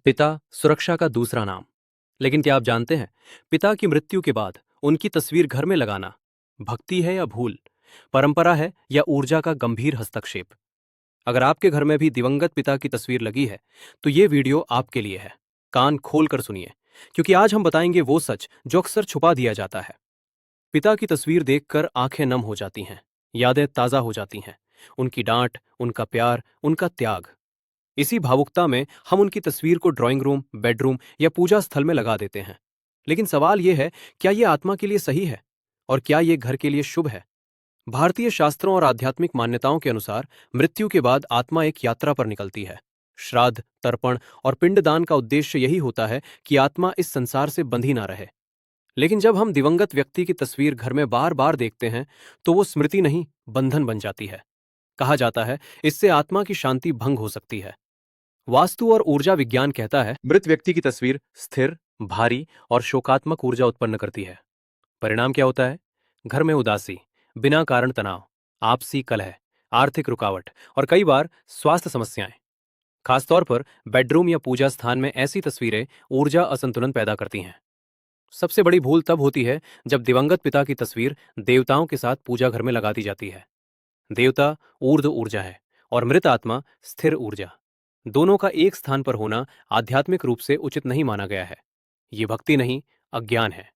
पिता सुरक्षा का दूसरा नाम। लेकिन क्या आप जानते हैं, पिता की मृत्यु के बाद उनकी तस्वीर घर में लगाना भक्ति है या भूल, परंपरा है या ऊर्जा का गंभीर हस्तक्षेप? अगर आपके घर में भी दिवंगत पिता की तस्वीर लगी है, तो ये वीडियो आपके लिए है। कान खोल कर सुनिए, क्योंकि आज हम बताएंगे वो सच जो अक्सर छुपा दिया जाता है। पिता की तस्वीर देखकर आंखें नम हो जाती हैं, यादें ताजा हो जाती हैं। उनकी डांट, उनका प्यार, उनका त्याग। इसी भावुकता में हम उनकी तस्वीर को ड्राइंग रूम, बेडरूम या पूजा स्थल में लगा देते हैं। लेकिन सवाल यह है, क्या यह आत्मा के लिए सही है? और क्या यह घर के लिए शुभ है? भारतीय शास्त्रों और आध्यात्मिक मान्यताओं के अनुसार मृत्यु के बाद आत्मा एक यात्रा पर निकलती है। श्राद्ध, तर्पण और पिंडदान का उद्देश्य यही होता है कि आत्मा इस संसार से बंधी ना रहे। लेकिन जब हम दिवंगत व्यक्ति की तस्वीर घर में बार बार देखते हैं, तो वो स्मृति नहीं, बंधन बन जाती है। कहा जाता है, इससे आत्मा की शांति भंग हो सकती है। वास्तु और ऊर्जा विज्ञान कहता है, मृत व्यक्ति की तस्वीर स्थिर, भारी और शोकात्मक ऊर्जा उत्पन्न करती है। परिणाम क्या होता है? घर में उदासी, बिना कारण तनाव, आपसी कलह, आर्थिक रुकावट और कई बार स्वास्थ्य समस्याएं। खासतौर पर बेडरूम या पूजा स्थान में ऐसी तस्वीरें ऊर्जा असंतुलन पैदा करती हैं। सबसे बड़ी भूल तब होती है जब दिवंगत पिता की तस्वीर देवताओं के साथ पूजा घर में लगा दी जाती है। देवता ऊर्ध्व ऊर्जा है और मृत आत्मा स्थिर ऊर्जा। दोनों का एक स्थान पर होना आध्यात्मिक रूप से उचित नहीं माना गया है। ये भक्ति नहीं, अज्ञान है।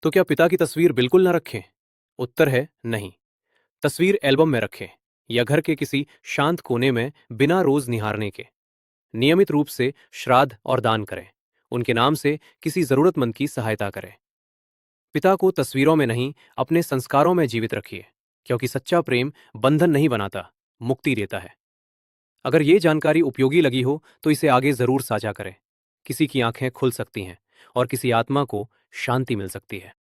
तो क्या पिता की तस्वीर बिल्कुल न रखें? उत्तर है नहीं। तस्वीर एल्बम में रखें या घर के किसी शांत कोने में बिना रोज निहारने के। नियमित रूप से श्राद्ध और दान करें। उनके नाम से किसी जरूरतमंद की सहायता करें। पिता को तस्वीरों में नहीं, अपने संस्कारों में जीवित रखिए, क्योंकि सच्चा प्रेम बंधन नहीं बनाता, मुक्ति देता है। अगर ये जानकारी उपयोगी लगी हो तो इसे आगे जरूर साझा करें। किसी की आंखें खुल सकती हैं और किसी आत्मा को शांति मिल सकती है।